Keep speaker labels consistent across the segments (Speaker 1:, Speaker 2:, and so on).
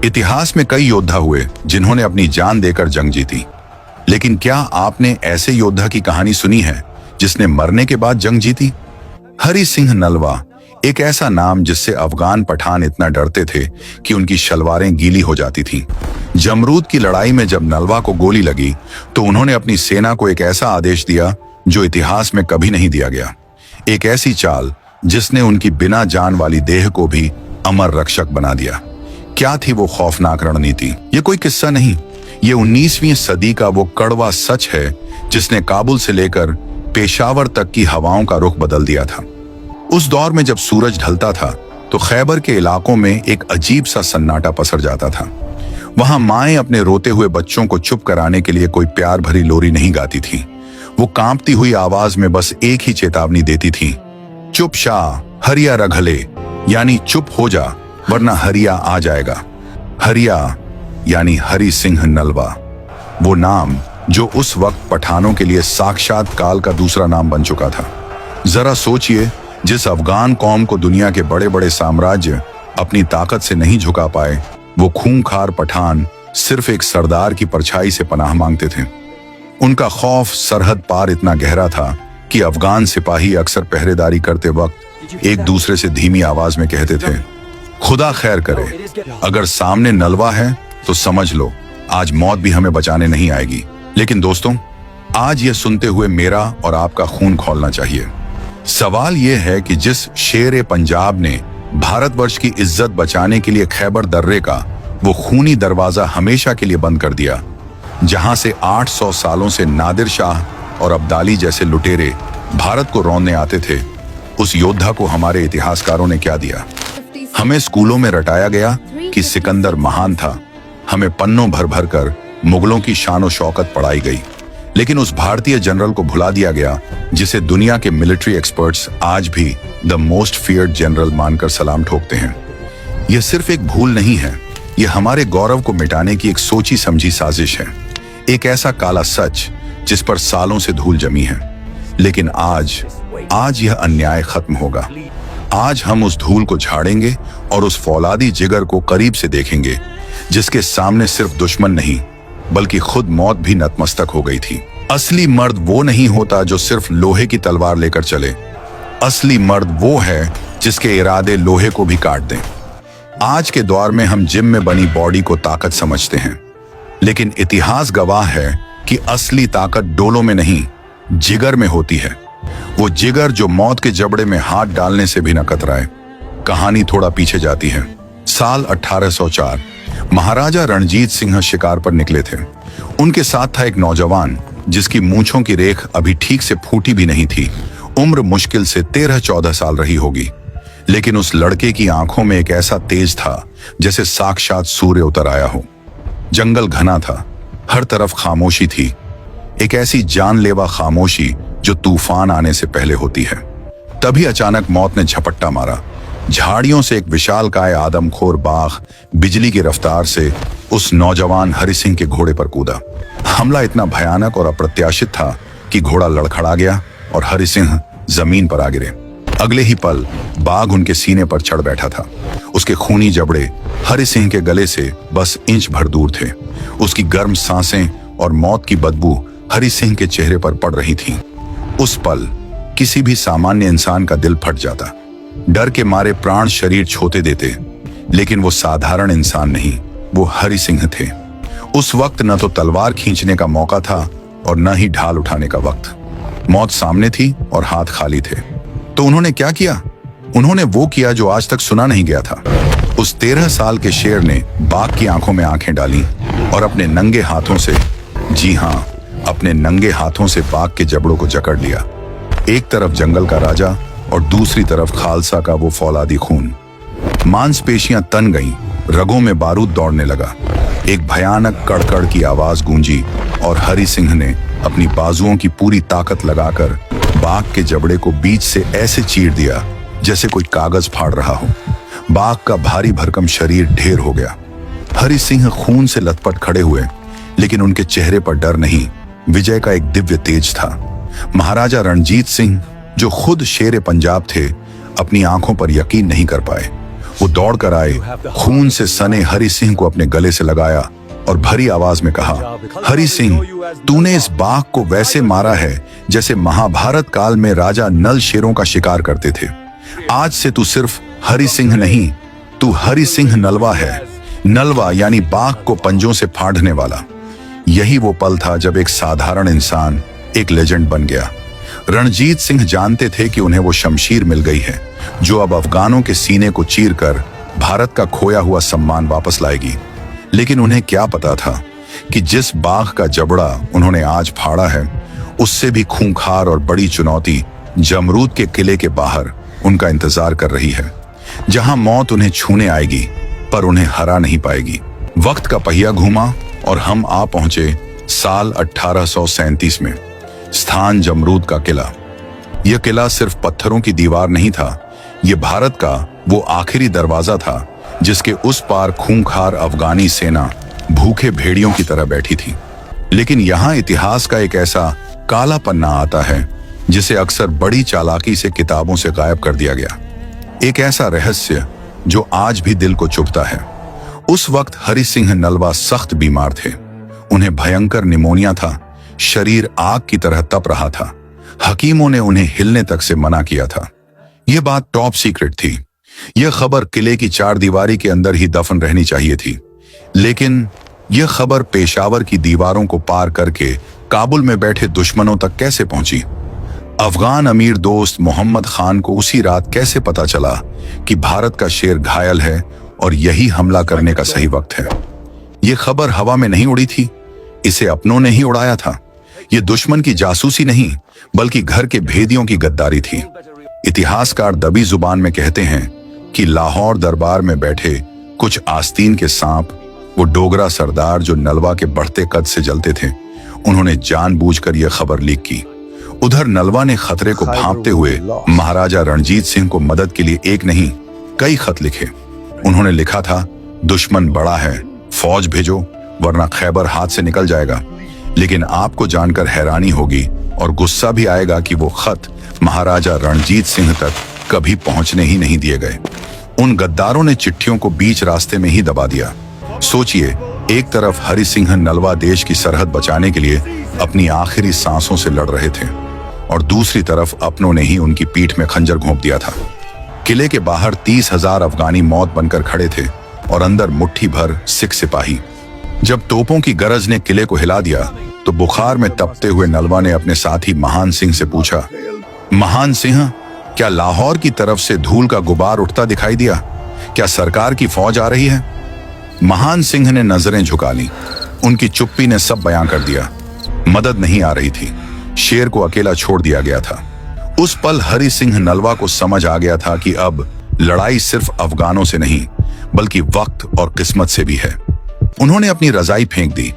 Speaker 1: इतिहास में कई योद्धा हुए जिन्होंने अपनी जान देकर जंग जीती, लेकिन क्या आपने ऐसे योद्धा की कहानी सुनी है जिसने मरने के बाद जंग जीती? हरि सिंह नलवा एक ऐसा नाम जिससे अफगान पठान इतना डरते थे कि उनकी शलवारें गीली हो जाती थीं। जमरूद की लड़ाई में जब नलवा को गोली लगी तो उन्होंने अपनी सेना को एक ऐसा आदेश दिया जो इतिहास में कभी नहीं दिया गया। एक ऐसी चाल जिसने उनकी बिना जान वाली देह को भी अमर रक्षक बना दिया। क्या थी वो खौफनाक रणनीति? ये कोई किस्सा नहीं, ये 19वीं सदी का वो कड़वा सच है जिसने काबुल से लेकर पेशावर तक की हवाओं का रुख बदल दिया था। उस दौर में जब सूरज ढलता था तो खैबर के इलाकों में एक अजीब सा सन्नाटा पसर जाता था। वहां माएं अपने रोते हुए बच्चों को चुप कराने के लिए कोई प्यार भरी लोरी नहीं गाती थी। वो कांपती हुई आवाज में बस एक ही चेतावनी देती थी, चुप शाह हरिया रघले, यानी चुप हो जा वरना हरिया आ जाएगा। हरिया यानी हरि सिंह नलवा, वो नाम जो उस वक्त पठानों के लिए साक्षात काल का दूसरा नाम बन चुका था। जरा सोचिए, जिस अफगान कौम को दुनिया के बड़े बड़े साम्राज्य अपनी ताकत से नहीं झुका पाए, वो खूंखार पठान सिर्फ एक सरदार की परछाई से पनाह मांगते थे। उनका खौफ सरहद पार इतना गहरा था कि अफगान सिपाही अक्सर पहरेदारी करते वक्त एक दूसरे से धीमी आवाज में कहते थे, खुदा खैर करे, अगर सामने नलवा है तो समझ लो आज मौत भी हमें बचाने नहीं आएगी। लेकिन दोस्तों, आज ये सुनते हुए मेरा और आपका खून खौलना चाहिए। सवाल यह है कि जिस शेर पंजाब ने भारतवर्ष की इज्जत बचाने के लिए खैबर दर्रे का वो खूनी दरवाजा हमेशा के लिए बंद कर दिया, जहां से 800 सालों से नादिर शाह और अब्दाली जैसे लुटेरे भारत को रौंदने आते थे, उस योद्धा को हमारे इतिहासकारों ने क्या दिया? हमें स्कूलों में रटाया गया कि सिकंदर महान था, हमें पन्नों भर भर कर मुगलों की शान और शौकत पढ़ाई गई, लेकिन उस भारतीय जनरल को भुला दिया गया जिसे दुनिया के मिलिट्री एक्सपर्ट्स आज भी द मोस्ट फियर्ड जनरल मानकर सलाम ठोकते हैं। यह सिर्फ एक भूल नहीं है, यह हमारे गौरव को मिटाने की एक सोची समझी साजिश है, एक ऐसा काला सच जिस पर सालों से धूल जमी है। लेकिन आज यह अन्याय खत्म होगा। आज हम उस धूल को झाड़ेंगे और उस फौलादी जिगर को करीब से देखेंगे जिसके सामने सिर्फ दुश्मन नहीं बल्कि खुद मौत भी नतमस्तक हो गई थी। असली मर्द वो नहीं होता जो सिर्फ लोहे की तलवार लेकर चले, असली मर्द वो है जिसके इरादे लोहे को भी काट दें। आज के दौर में हम जिम में बनी बॉडी को ताकत समझते हैं, लेकिन इतिहास गवाह है कि असली ताकत डोलों में नहीं, जिगर में होती है। वो जिगर जो मौत के जबड़े में हाथ डालने से भी न कतराए। कहानी थोड़ा पीछे जाती है। साल 1804 महाराजा रणजीत सिंह शिकार पर निकले थे। उनके साथ था एक नौजवान जिसकी मूंछों की रेख अभी ठीक से फूटी भी नहीं थी। उम्र मुश्किल से 13-14 साल रही होगी, लेकिन उस लड़के की आंखों में एक ऐसा तेज था जैसे साक्षात सूर्य उतर आया हो। जंगल घना था, हर तरफ खामोशी थी, एक ऐसी जानलेवा खामोशी जो तूफान आने से पहले होती है। तभी अचानक मौत ने झपट्टा मारा। झाड़ियों से एक विशालकाय आदमखोर बाघ बिजली की रफ्तार से उस नौजवान हरि सिंह के घोड़े पर कूदा। हमला इतना भयानक और अप्रत्याशित था कि घोड़ा लड़खड़ा गया और हरि सिंह जमीन पर आ गिरे। अगले ही पल बाघ उनके सीने पर चढ़ बैठा था। उसके खूनी जबड़े हरि सिंह के गले से बस इंच भर दूर थे। उसकी गर्म सांसें और मौत की बदबू हरि सिंह के चेहरे पर पड़ रही थीं। उस पल किसी भी सामान्य इंसान का दिल फट जाता, डर के मारे प्राण शरीर छोते देते, लेकिन वो साधारण इंसान नहीं, वो हरि सिंह थे। उस वक्त न तो तलवार खींचने का मौका था और न ही ढाल उठाने का वक्त। मौत सामने थी और हाथ खाली थे। तो उन्होंने क्या किया? उन्होंने वो किया जो आज तक सुना नहीं गया था। उस 13 साल के शेर ने बाघ की आंखों में आंखें डाली और अपने नंगे हाथों से, जी हाँ, अपने नंगे हाथों से बाघ के जबड़ों को जकड़ लिया। एक तरफ जंगल का राजा और दूसरी तरफ खालसा का वो फौलादी खून। मांसपेशियां तन गईं, रगों में बारूद दौड़ने लगा। एक भयानक कड़कड़ की आवाज गूंजी और हरि सिंह ने अपनी बाजुओं की पूरी ताकत लगाकर बाघ के जबड़े को बीच से ऐसे चीर दिया जैसे कोई कागज फाड़ रहा हो। बाघ का भारी भरकम शरीर ढेर हो गया। हरि सिंह खून से लथपथ खड़े हुए, लेकिन उनके चेहरे पर डर नहीं, विजय का एक दिव्य तेज था। महाराजा रणजीत सिंह, जो खुद शेर पंजाब थे, अपनी आंखों पर यकीन नहीं कर पाए। वो दौड़कर आए, खून से सने हरि सिंह को अपने गले से लगाया और भरी आवाज में कहा, हरि सिंह, तूने इस बाघ को वैसे मारा है जैसे महाभारत काल में राजा नल शेरों का शिकार करते थे। आज से तू सिर्फ हरि सिंह नहीं, तू हरि सिंह नलवा है। नलवा यानी बाघ को पंजों से फाड़ने वाला। यही वो पल था जब एक साधारण इंसान एक लेजेंड बन गया। रणजीत सिंह जानते थे कि उन्हें वो शमशीर मिल गई है जो अब अफगानों के सीने को चीरकर भारत का खोया हुआ सम्मान वापस लाएगी। लेकिन उन्हें क्या पता था कि जिस बाघ का जबड़ा उन्होंने आज फाड़ा है, उससे भी खूंखार और बड़ी चुनौती जमरूद के किले के बाहर उनका इंतजार कर रही है, जहां मौत उन्हें छूने आएगी पर उन्हें हरा नहीं पाएगी। वक्त का पहिया घूमा और हम आ पहुंचे साल 1837 में। स्थान जमरूद का किला। यह किला सिर्फ पत्थरों की दीवार नहीं था, यह भारत का वो आखिरी दरवाजा था जिसके उस पार खूंखार अफगानी सेना भूखे भेड़ियों की तरह बैठी थी। लेकिन यहाँ इतिहास का एक ऐसा काला पन्ना आता है जिसे अक्सर बड़ी चालाकी से किताबों से गायब कर दिया गया। एक ऐसा रहस्य जो आज भी दिल को चुभता है। उस वक्त हरि सिंह नलवा सख्त बीमार थे। उन्हें भयंकर निमोनिया था, शरीर आग की तरह तप रहा था। हकीमों ने उन्हें हिलने तक से मना किया था। यह बात टॉप सीक्रेट थी। यह खबर किले की चारदीवारी के अंदर ही दफन रहनी चाहिए थी। लेकिन यह खबर पेशावर की दीवारों को पार करके काबुल में बैठे दुश्मनों तक कैसे पहुंची? अफगान अमीर दोस्त मोहम्मद खान को उसी रात कैसे पता चला कि भारत का शेर घायल है और यही हमला करने का सही वक्त है? यह खबर हवा में नहीं उड़ी थी, इसे अपनों ने ही उड़ाया था। यह दुश्मन की जासूसी नहीं बल्कि घर के भेदियों की गद्दारी थी। इतिहासकार दबी जुबान में कहते हैं कि लाहौर दरबार में बैठे कुछ आस्तीन के सांप, वो डोगरा सरदार जो नलवा के बढ़ते कद से जलते थे, उन्होंने जानबूझकर यह खबर लीक की। उधर नलवा ने खतरे को भांपते हुए महाराजा रणजीत सिंह को मदद के लिए एक नहीं कई खत लिखे। उन्होंने लिखा था, दुश्मन बड़ा है, फौज भेजो वरना खैबर हाथ से निकल जाएगा। लेकिन आपको जानकर हैरानी होगी और गुस्सा भी आएगा कि वो खत महाराजा रणजीत सिंह तक कभी पहुंचने ही नहीं दिए गए। उन गद्दारों ने चिट्ठियों को बीच रास्ते में ही दबा दिया। सोचिए, एक तरफ हरि सिंह नलवा देश की सरहद बचाने के लिए अपनी आखिरी सांसों से लड़ रहे थे और दूसरी तरफ अपनों ने ही उनकी पीठ में खंजर घोंप दिया था। किले के बाहर 30,000 अफगानी मौत बनकर खड़े थे और अंदर मुट्ठी भर सिख सिपाही। जब तोपों की गरज ने किले को हिला दिया तो बुखार में तपते हुए नलवा ने अपने साथी महान सिंह से पूछा, महान सिंह, क्या लाहौर की तरफ से धूल का गुबार उठता दिखाई दिया? क्या सरकार की फौज आ रही है? महान सिंह ने नजरें झुका ली। उनकी चुप्पी ने सब बयां कर दिया। मदद नहीं आ रही थी, शेर को अकेला छोड़ दिया गया था। उस पल हरि सिंह नलवा को समझ आ गया था कि अब लड़ाई सिर्फ अफगानों से नहीं बल्कि वक्त और किस्मत से भी है। उन्होंने अपनी रजाई फेंक दी,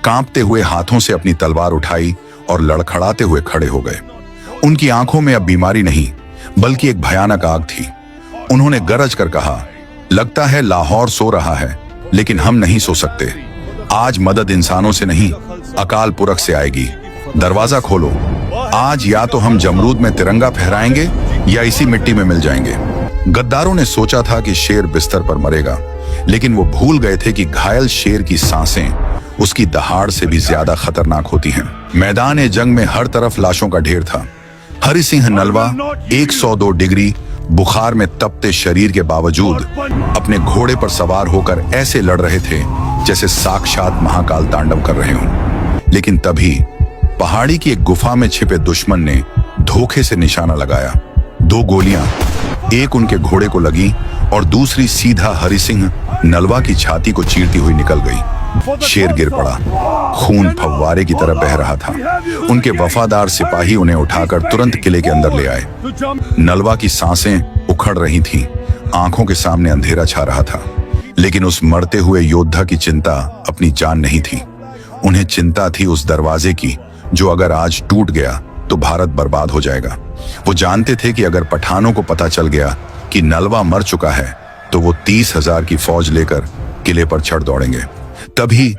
Speaker 1: कांपते हुए हाथों से अपनी तलवार उठाई और लड़खड़ाते हुए खड़े हो गए। उनकी आंखों में अब बीमारी नहीं बल्कि एक भयानक आग थी। उन्होंने गरज कर कहा, लगता है लाहौर सो रहा है लेकिन हम नहीं सो सकते। आज मदद इंसानों से नहीं अकाल पुरख से आएगी। दरवाजा खोलो। आज या तो हम जमरूद में तिरंगा फहराएंगे या इसी मिट्टी में मिल जाएंगे। गद्दारों ने सोचा था कि शेर बिस्तर पर मरेगा, लेकिन वो भूल गए थे कि घायल शेर की सांसें उसकी दहाड़ से भी ज्यादा खतरनाक होती हैं। मैदान जंग में हर तरफ लाशों का ढेर था। हरि सिंह नलवा 102 डिग्री बुखार में तपते शरीर के बावजूद अपने घोड़े पर सवार होकर ऐसे लड़ रहे थे जैसे साक्षात महाकाल तांडव कर रहे हों। लेकिन तभी पहाड़ी की एक गुफा में छिपे दुश्मन ने धोखे से निशाना लगाया। 2 गोलियां, एक उनके घोड़े को लगी और दूसरी सीधा हरि सिंह नलवा की छाती को चीरती हुई निकल गई। शेर गिर पड़ा, खून फव्वारे की तरह बह रहा था। उनके वफादार सिपाही उन्हें उठाकर तुरंत किले के अंदर ले आए। नलवा की सांसें उखड़ रही थीं, आंखों के सामने अंधेरा छा रहा था। लेकिन उस मरते हुए योद्धा की चिंता अपनी जान नहीं थी। उन्हें चिंता थी उस दरवाजे की जो अगर आज टूट गया तो भारत बर्बाद हो जाएगा। वो जानते थे कि अगर पठानों को पता चल गया कि नलवा मर चुका है तो वो 30,000 की फौज लेकर किले पर चढ़ दौड़ेंगे। तभी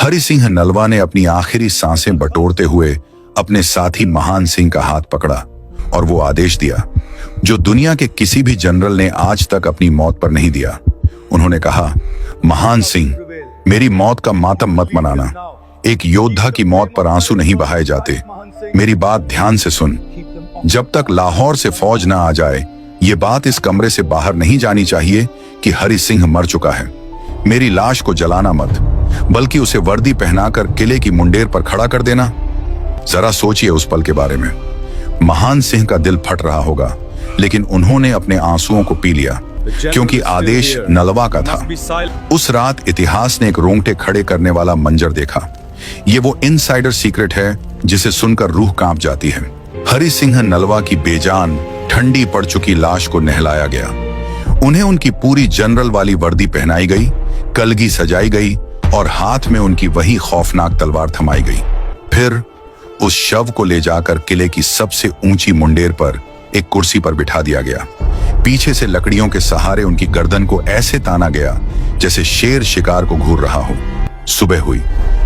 Speaker 1: हरि सिंह नलवा ने अपनी आखिरी सांसें बटोरते हुए अपने साथी महान सिंह का हाथ पकड़ा। और वो आदेश दिया जो दुनिया के किसी भी जनरल ने आज तक अपनी मौत पर नहीं दिया। उन्होंने कहा, महान सिंह, मेरी मौत का मातम मत मनाना। एक योद्धा की मौत पर आंसू नहीं बहाए जाते। मेरी बात ध्यान से सुन। जब तक लाहौर से फौज ना आ जाए, ये बात इस कमरे से बाहर नहीं जानी चाहिए कि हरि सिंह मर चुका है। मेरी लाश को जलाना मत, बल्कि उसे वर्दी पहनाकर किले की मुंडेर पर खड़ा कर देना। जरा सोचिए उस पल के बारे में। महान सिंह का दिल फट रहा होगा, लेकिन उन्होंने अपने आंसुओं को पी लिया, क्योंकि आदेश नलवा का था। उस रात इतिहास ने एक रोंगटे खड़े करने वाला मंजर देखा। ये वो इनसाइडर सीक्रेट है जिसे सुनकर रूह कांप जाती है। हरि सिंह नलवा की बेजान, ठंडी पड़ चुकी लाश को नहलाया गया। उन्हें उनकी पूरी जनरल वाली वर्दी पहनाई गई, कलगी सजाई गई और हाथ में उनकी वही खौफनाक तलवार थमाई गई। फिर उस शव को ले जाकर किले की सबसे ऊंची मुंडेर पर एक कुर्सी पर बिठा दिया गया। पीछे से लकड़ियों के सहारे उनकी गर्दन को ऐसे ताना गया जैसे शेर शिकार को घूर रहा हो। सुबह हुई।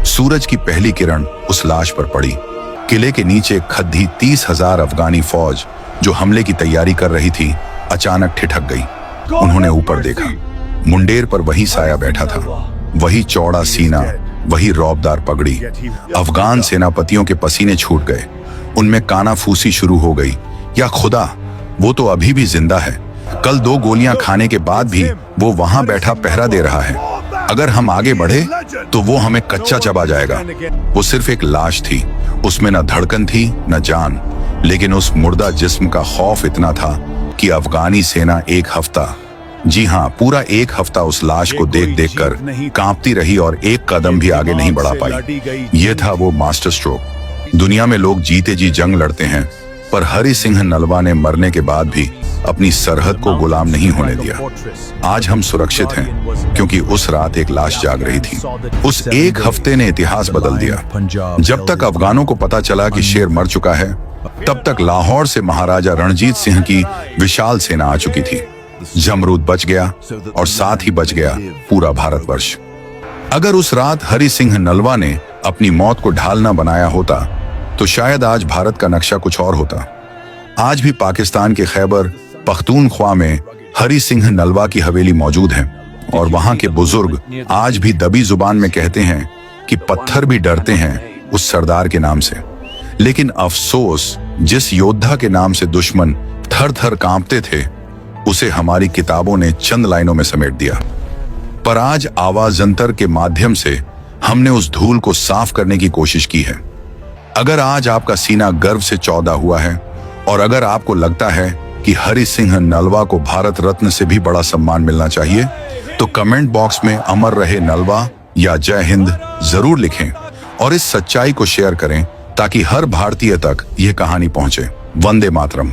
Speaker 1: सूरज की पहली किरण उस लाश पर पड़ी। किले के नीचे खद्दी 30,000 अफगानी फौज जो हमले की तैयारी कर रही थी, अचानक ठिठक गई। उन्होंने ऊपर देखा। मुंडेर पर वही साया बैठा था, वही चौड़ा सीना, वही रौबदार पगड़ी। अफगान सेनापतियों के पसीने छूट गए। उनमें कानाफूसी शुरू हो गई। या खुदा, वो तो अभी भी जिंदा है। कल 2 गोलियां खाने के बाद भी वो वहां बैठा पहरा दे रहा है। अगर हम आगे बढ़े तो वो हमें कच्चा चबा जाएगा। वो सिर्फ एक लाश थी, उसमें न धड़कन थी न जान, लेकिन उस मुर्दा जिस्म का खौफ इतना था कि अफगानी सेना एक हफ्ता, जी हाँ, पूरा एक हफ्ता उस लाश को देख देख कर कांपती रही और एक कदम भी आगे नहीं बढ़ा पाई। ये था वो मास्टर स्ट्रोक। दुनिया में लोग जीते जी जंग लड़ते हैं, पर हरि सिंह नलवा ने मरने के बाद भी अपनी सरहद को गुलाम नहीं होने दिया। आज हम सुरक्षित हैं क्योंकि उस रात एक लाश जाग रही थी। उस एक हफ्ते ने इतिहास बदल दिया। जब तक अफगानों को पता चला कि शेर मर चुका है, तब तक लाहौर से महाराजा रणजीत सिंह की विशाल सेना आ चुकी थी। जमरूद बच गया और साथ ही बच गया पूरा भारतवर्ष। अगर उस रात हरि सिंह नलवा ने अपनी मौत को ढाल न बनाया होता तो शायद आज भारत का नक्शा कुछ और होता। आज भी पाकिस्तान के खैबर पख्तूनख्वा में हरि सिंह नलवा की हवेली मौजूद है और वहां के बुजुर्ग आज भी दबी जुबान में कहते हैं कि पत्थर भी डरते हैं उस सरदार के नाम से। लेकिन अफसोस, जिस योद्धा के नाम से दुश्मन थर थर कांपते थे, उसे हमारी किताबों ने चंद लाइनों में समेट दिया। पर आज आवाज जंतर के माध्यम से हमने उस धूल को साफ करने की कोशिश की है। अगर आज आपका सीना गर्व से चौड़ा हुआ है और अगर आपको लगता है कि हरि सिंह नलवा को भारत रत्न से भी बड़ा सम्मान मिलना चाहिए, तो कमेंट बॉक्स में अमर रहे नलवा या जय हिंद जरूर लिखें और इस सच्चाई को शेयर करें ताकि हर भारतीय तक यह कहानी पहुंचे। वंदे मातरम।